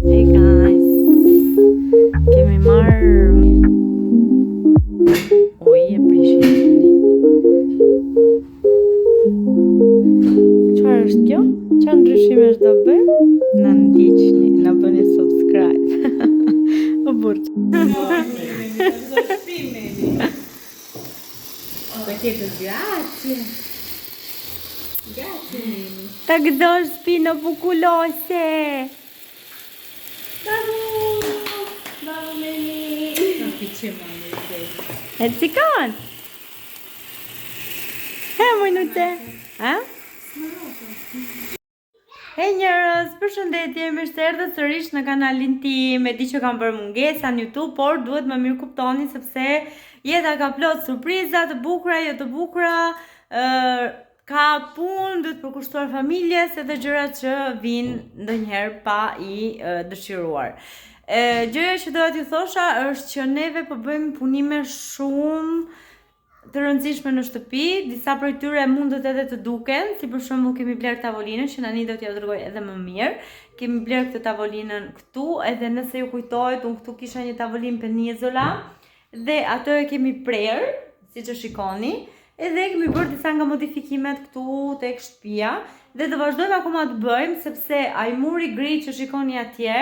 Hey guys, kemi marrë e prishini. Çfarë është kjo? Çfarë ndryshimesh do bëjmë? Na ndiqni, na bëni subscribe. O burç. Grazie. Grazie Nini. Tak do shpino bukulose. Bravo. Bravo Nini. Non piaceva E cikon? He mujnute. Ha? Hey njerëz, përshëndetje, mirë se erdhët sërish në kanalin tim. E di që kam bërë mungesa në YouTube, por duhet më mirë kuptoni sepse jeta ka plot surpriza të bukura, jo të bukura, ka punë, duhet përkushtuar familjes edhe gjëra që vinë ndonjëherë pa i dëshiruar. Gjëja që doja t'ju thosha është që neve po bëjmë punime shumë të rëndësishme në shtëpi, disa prej tyre mundet edhe të duken, si për shembull kemi bler tavolinën që tani do t'ja dërgoj edhe më mirë. Kemi bler këtë tavolinën këtu, edhe nëse ju kujtohet, unë këtu kisha një tavolinë penizola dhe ato e kemi prerë, siç e shikoni, edhe kemi bërë disa nga modifikimet këtu tek shtëpia dhe do vazhdojmë akoma të bëjmë sepse ai muri gri që shikoni atje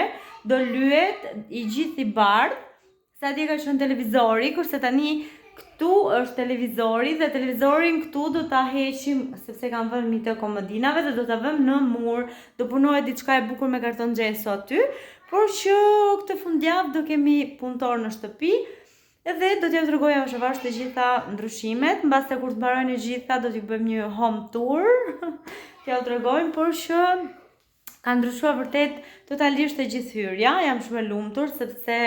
do lyhet i gjithë i bardhë, sa atje ka qenë televizori, kurse tani këtu është televizori dhe televizorin këtu do ta heqim sepse kam vënë mi të komodinave dhe do ta vëmë në mur, do punohet diçka e bukur me karton xheso aty, por që këtë fundjavë do kemi punëtor në shtëpi edhe do t'ja tregoj avash të gjitha ndryshimet, mbas se kur të mbarojnë e gjitha do t'ju bëjmë një home tour, t'ja tregojmë, por që ka ndryshuar vërtet totalisht e gjithë hyrja, jam shumë e lumtur sepse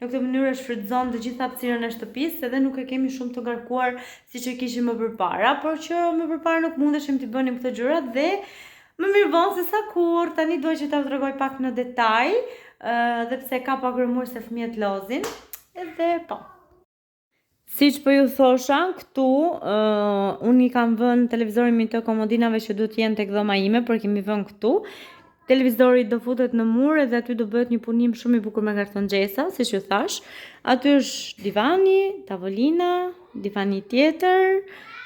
në këtë mënyrë shfrytëzon të gjithë hapësirën e shtëpisë edhe nuk e kemi shumë të ngarkuar siç e kishim më përpara, por që më përpara nuk mundeshim të bënim këto gjërat dhe më mirë vonë se sa kur. Tani dua që t'ju tregoj pak në detaj, dhe pse ka pak rëmur se fëmijët lozin, edhe po. Siç po ju thosha, këtu unë i kam vënë televizorin mi të komodinave që duhet jenë tek dhoma ime, por kemi vënë këtu. Televizori do futet në mur edhe aty do bëhet një punim shumë i bukur me karton xhesa, siç ju thash. Aty është divani, tavolina, divani tjetër,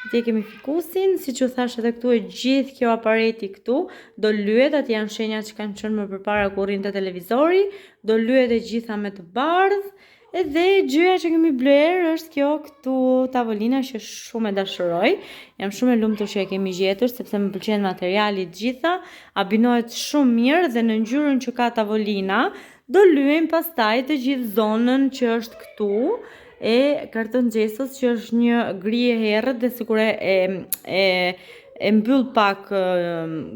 atje kemi fikusin, siç ju thash edhe këtu e gjithë kjo apareti këtu do lyhet, aty janë shenjat që kanë qenë më përpara kur rrinte televizori, do lyhet e gjitha me të bardhë. Edhe gjëja që kemi bler është kjo këtu tavolina që shumë e dashuroj. Jam shumë e lumtur që e kemi gjetur sepse më pëlqen materiali të gjitha, abinohet shumë mirë dhe në ngjyrën që ka tavolina do lyejm pastaj të gjithë zonën që është këtu e karton xhesos që është një gri e herrët dhe sikur e mbyll pak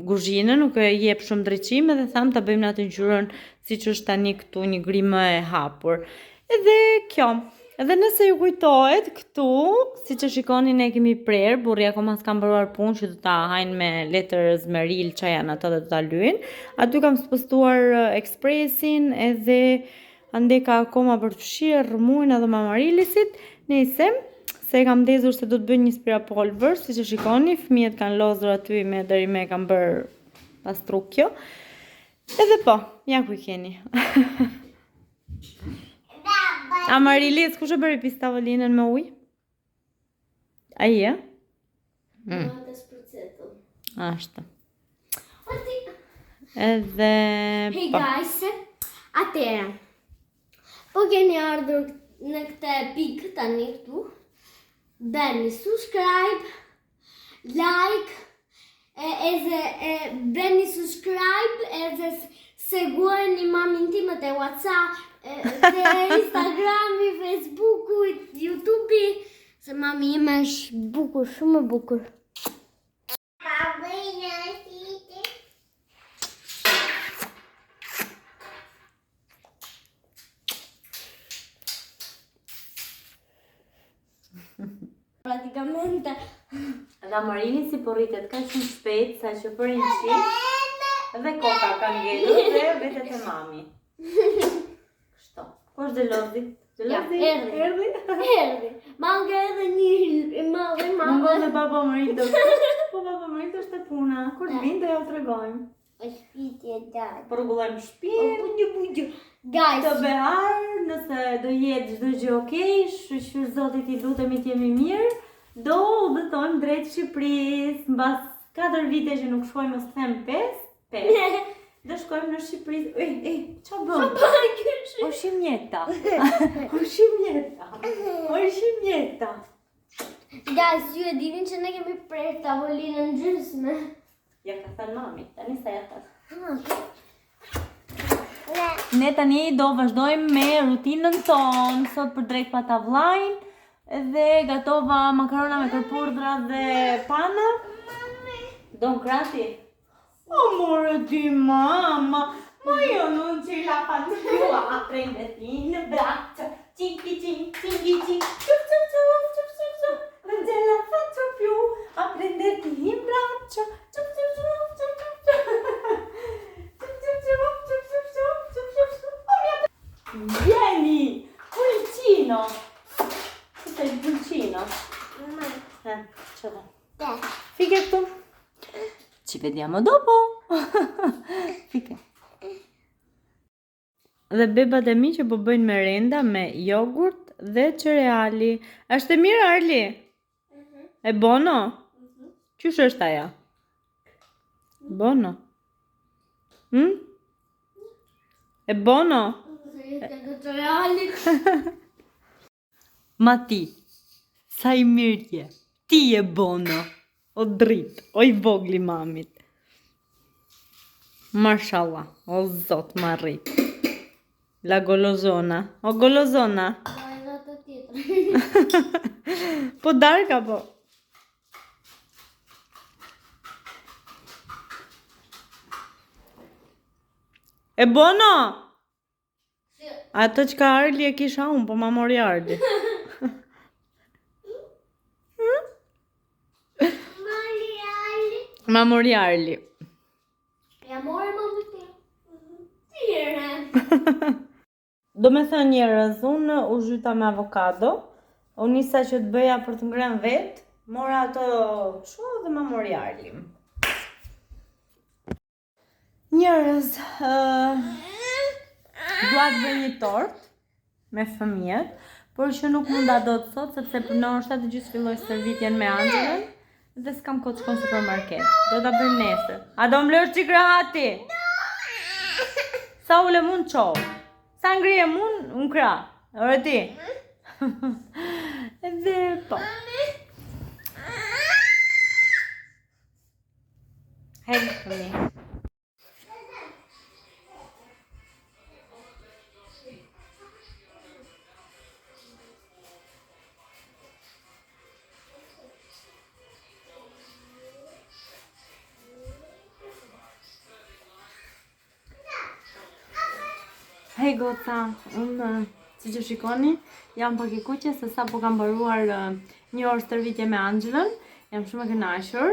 kuzhinën, nuk e jep shumë drejtësim edhe tham ta bëjmë në atë ngjyrën siç është tani këtu një gri më e hapur. Edhe kjo, edhe nëse ju kujtohet këtu, si që shikoni ne kemi prerë, burri akoma s'kam mbaruar punë që do ta hajnë me letër zmeril që janë ato dhe do ta lyjnë. Aty kam spostuar ekspresin edhe ande ka akoma për të fshirë rrëmujnë edhe mamarilisit. Nëse, se kam ndezur se do të bëj një spirapolver, si që shikoni, fëmijët kanë lozur aty me deri me kam bërë pastrukjo. Edhe po, ja ku i keni. Amarilis, kush e bëri pis tavolinën me ujë? Ai e? Ashtë. Edhe... Hey guys, atëra. Po keni ardhur në këtë pikë tani këtu. Bëni subscribe, like, edhe bëni subscribe edhe segueni mamin time te WhatsApp, te Instagrami, Facebook. kujt YouTube-i se mami ime është bukur, shumë e bukur. Praticamente. Dhe Marini si po rritet ka shumë shpejt, sa që për një qik dhe koka ka ngelur dhe vetet e mami. Kështu. Ko është Gjelozi? Gjelozi? Erdi. Manga edhe një madhe. Mungon dhe baba Marito. Po baba Marito është e puna. Kur të vinë do ja u tregojmë. Shpitje dad. Po rregullojmë shtëpinë. Guys, Të behar, nëse do jetë çdo gjë okej, shqyr Zotit i lutemi të jemi mirë, do udhëtojmë drejt Shqipërisë, mbas 4 vite që nuk shkojmë, mos them 5, do shkojmë në Shqipëri. Ç'a bën? Ushim jeta. Ushim jeta. guys, ju e dini që ne kemi prerë tavolinën gjysmë. Ja ka thënë mami, tani sa ja thënë. Ne tani do vazhdojmë me rutinën tonë, sot për drejt pa tavllajnë dhe gatova makarona me kërpurdhra dhe pana. Don krati? Amore di mamma, ma io non ce la faccio più a prenderti in braccio, cinchi cinchi cinchi, ciup ciup ciup ciup ciup ciup, non ce la faccio più a prenderti in braccio, ciup ciup ciup ciup ciup ciup. Vieni! Pulcino! Tu sei il pulcino? Ce l'ho. Fiche tu. Ci vediamo dopo. Fiche. Dhe bebat e mi që po bëjnë merenda me jogurt dhe cereali. Është e mirë, Arli? E bono? Qysh është aja? Bono? E bono? Ma ti, sa i mirë je, ti je bono, o drit, o i vogli mamit. Mashallah, o zot ma rrit. La golozona, o golozona. Po darka po. E bono? Ato që ka Arli e kisha unë, po ma mori Arli. Ma mori Arli. Ja mori mami ti. Do me thënë njerëz, unë u zhyta me avokado, unë nisa që të bëja për të ngrënë vetë, mora ato kështu dhe ma mori Arli. Njerëz, dua të bëj një tort me fëmijët, por që nuk munda dot sot sepse për në orë 7:30 filloj stërvitjen me Angelën dhe s'kam kohë të shkoj në supermarket. Do ta bëjmë nesër. A do m'lësh çik rahati? Sa ulem unë qov? Sa ngrijem unë krah? Ore ti? Edhe po. Hajde fëmijë. Hej goca, unë si që shikoni, jam pak i kuqe se sa po kam mbaruar një orë stërvitje me Angelën, jam shumë e kënaqur,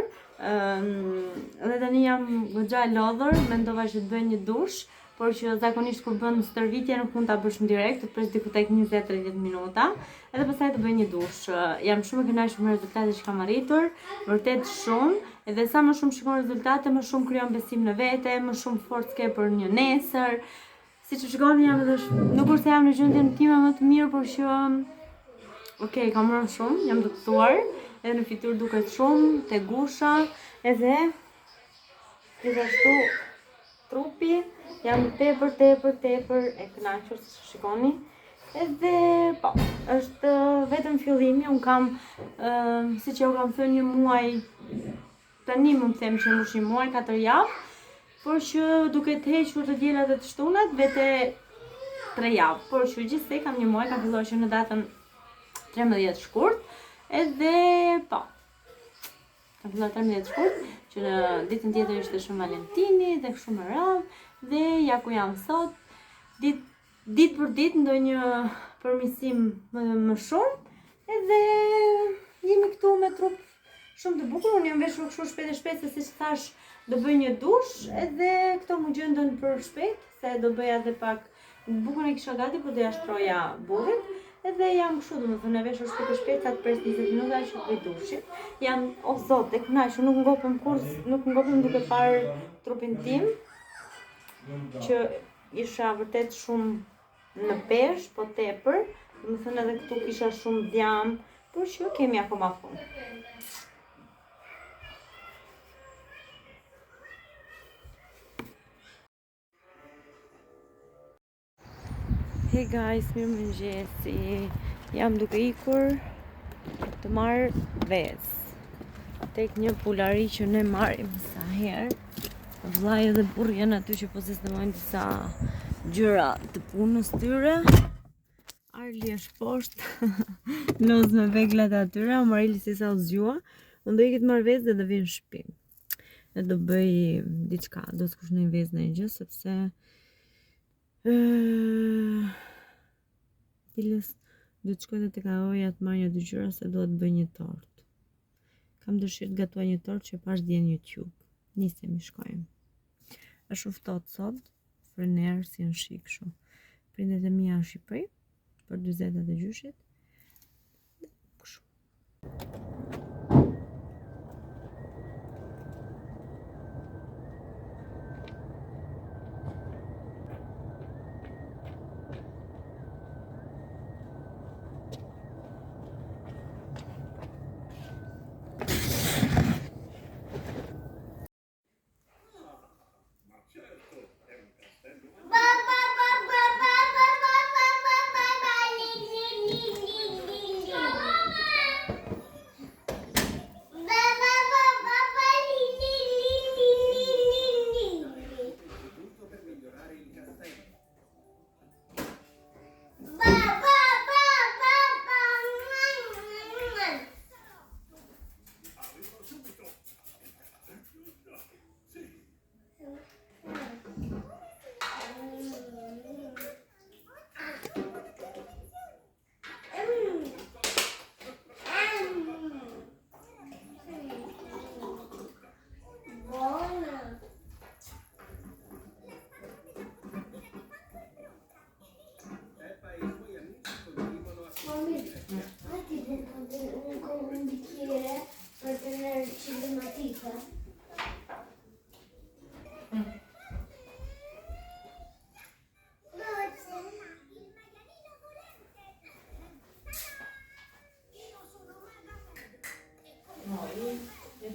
dhe tani jam goxha e lodhur, mendova që të bëj një dush, por që zakonisht kur bën stërvitje nuk mund ta bësh në direkt, të pres diku tek 20-30 minuta, edhe pastaj të bëj një dush. Jam shumë e kënaqur me rezultatet që kam arritur, vërtet shumë, edhe sa më shumë shikon rezultate, më shumë krijon besim në vete, më shumë forcë ke për një nesër. Si që shikoni jam edhe nuk është se jam në gjendjen time më të mirë, por që okej, kam rënë shumë, jam dëptuar, edhe në fytyrë duket shumë, te gusha, edhe gjithashtu trupi, jam tepër e kënaqur si që shikoni. Edhe po, është vetëm fillimi, unë kam, si që u kam thënë një muaj, tani mund të them që më një muaj, 4 javë, por që duke të hequr të diellat dhe të shtunat, vete 3 javë, por që gjithsej kam një muaj, kam filluar që në datën 13 shkurt, edhe po. Kam filluar 13 shkurt, që në ditën tjetër ishte Shën Valentini dhe kështu me radhë, dhe ja ku jam sot, ditë për ditë ndonjë përmirësim më shumë, edhe jemi këtu me trup shumë të bukur. Unë jam veshur kështu shpejt se siç thash do bëj një dush, edhe këto më gjendën për shpejt, se do bëja edhe pak bukën e kisha gati, por do ja shtroja burrin. Edhe jam kështu, domethënë e veshur shpejt sa të pres 20 minuta që bëj dushin. Jam o zot, e kënaqur, nuk ngopem duke parë trupin tim, që isha vërtet shumë në peshë, po tepër, domethënë edhe këtu kisha shumë djam, por që kemi akoma fund. Hey guys, mirëmëngjesi. Jam duke ikur të marr vezë tek një pulari që ne marrim sa herë. Vllai dhe burri janë aty që po sistemojnë disa gjëra të punës tyre. Arli është poshtë, loz me veglat atyre, Marili si sa u zgjua. Unë do ikit marr vezë dhe do vi në shtëpi. Dhe do bëj diçka, do të skush në vezë në gjë, sepse Ilës do të shkoj tek ajoja të marrë një dy gjëra se do të bëj një tort. Kam dëshirë të gatuaj një tort që pash dje në YouTube. Nisemi shkojmë. Është u ftohtë sot, frener si në shik kështu. Prindet e mia në Shqipëri për 40 e gjyshit. Kështu.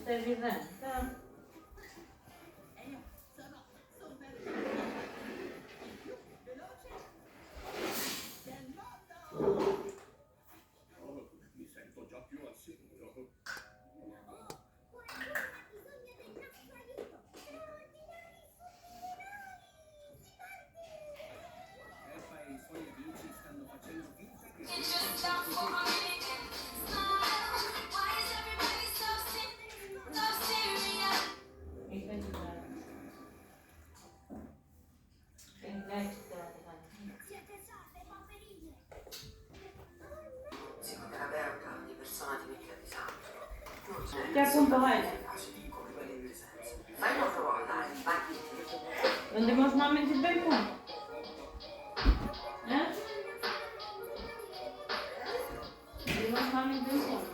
È evidente. Mi sento già più al sicuro. Peppa e i suoi amici stanno facendo finta che... Che appunto vai? Non devo smanmenti il balcone? Devo smanmenti il balcone?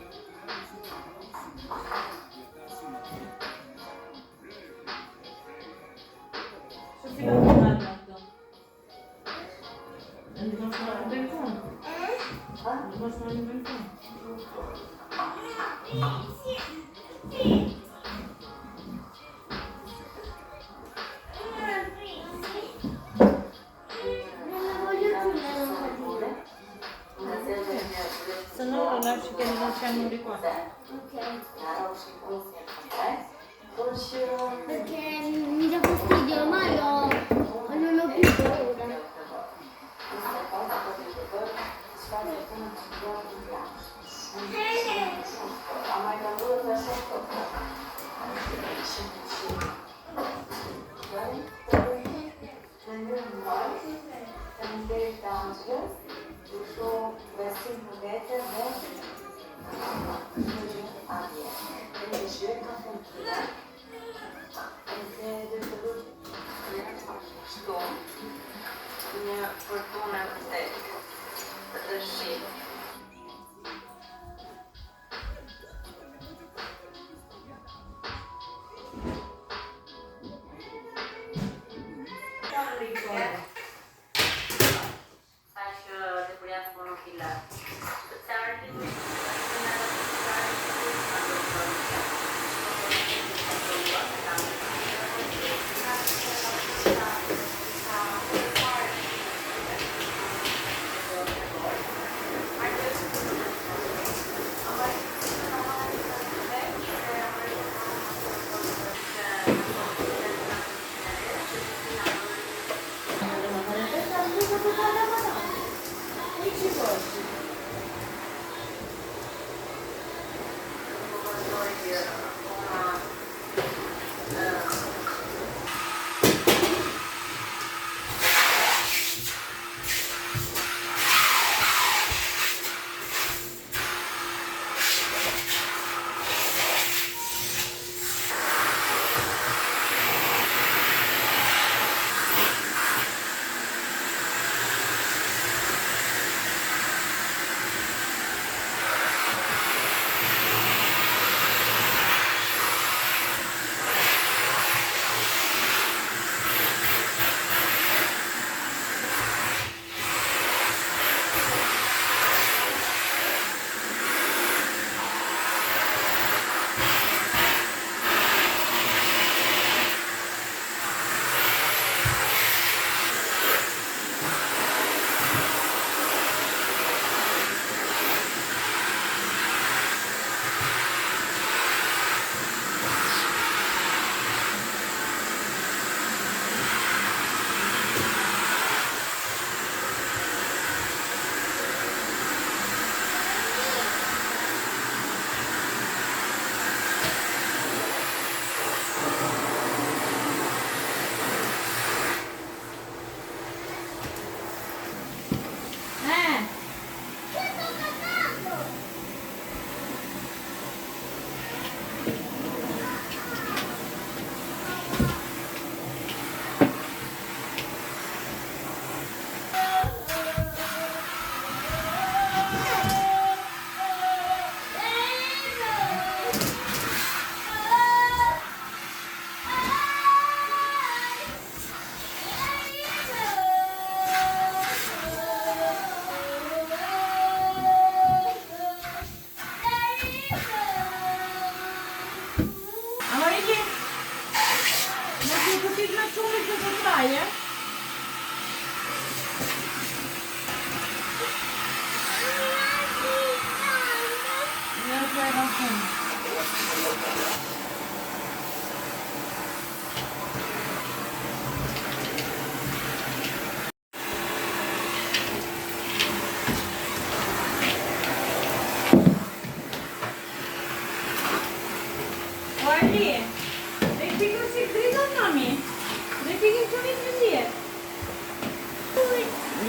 Što si ga pogledala to? Non devo smanmenti il balcone? Non devo smanmenti il balcone? Se no lo lasci che non c'è un ricordo. Ok. Perché mi dà fastidio, Mario, non ho più paura. Një fortunë tek dhe shi.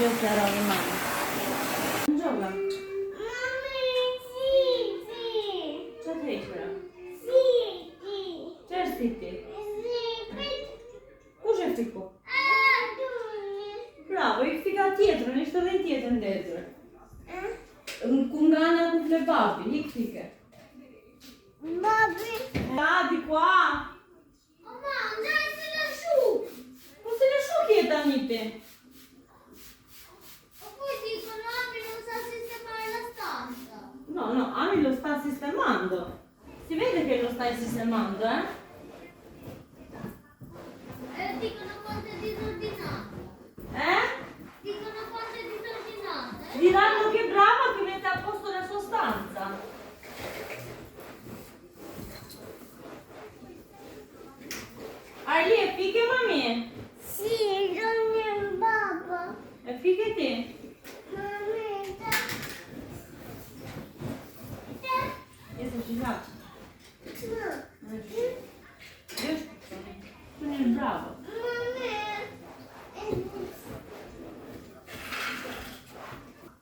Io sarò rimane. Gioca. Čo ti igra? Čo si ti? Ku je fiku? Bravo, ik fika tjetër, ishte edhe një tjetër ndezur. Ku nga ana ku fle babi, ik fike. Babi. Di qua. Mamma, dai se lasciu. Po se lasciu chi è Tanite? E poi dicono Ami non sa sistemare la stanza. No, Ami lo sta sistemando. Si vede che lo stai sistemando, eh? E dicono quanto è disordinato. Eh? Dicono quanto è disordinato. Diranno che brava che mette a posto la sua stanza. Arlie, è fiche mami? Sì, sono il babbo. È fiche te? Mamma, se ci faccio. Quindi bravo.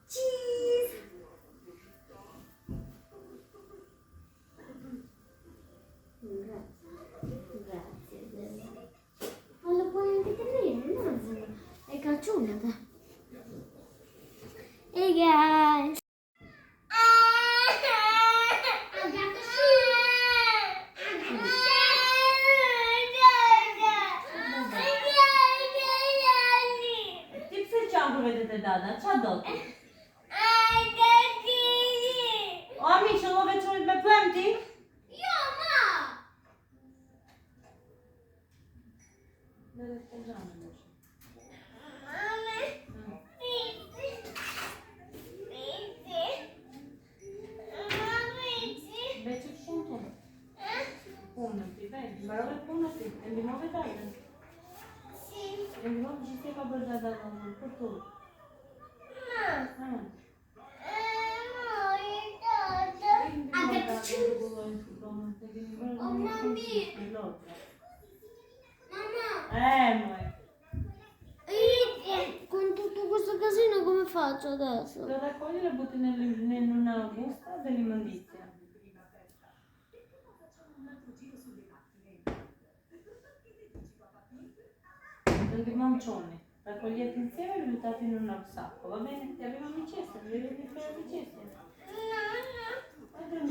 Cheese! Grazie. Ma lo puoi anche tenere, no? È calciunata. Hey guys! Tip se qanë vedete dada, qa do ti? O ami që lo veçonit me pëmë ti? Dede të gjanë në Veqë shumë tonë. Punën ti, vej, mbarove punën ti, e mbinove dadën. E mbinove që ti ka bërë dada në për tu. Moj. Con tutto questo casino come faccio adesso? Lo raccogli e lo butti in una busta dell'immondizia. Degli mancioni. Raccogliete insieme e li buttate in un sacco, va bene? Ti abbiamo amicizia, devi fare amicizia. Guarda che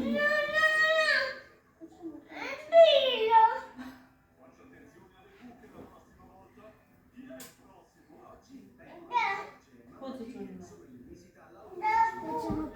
sono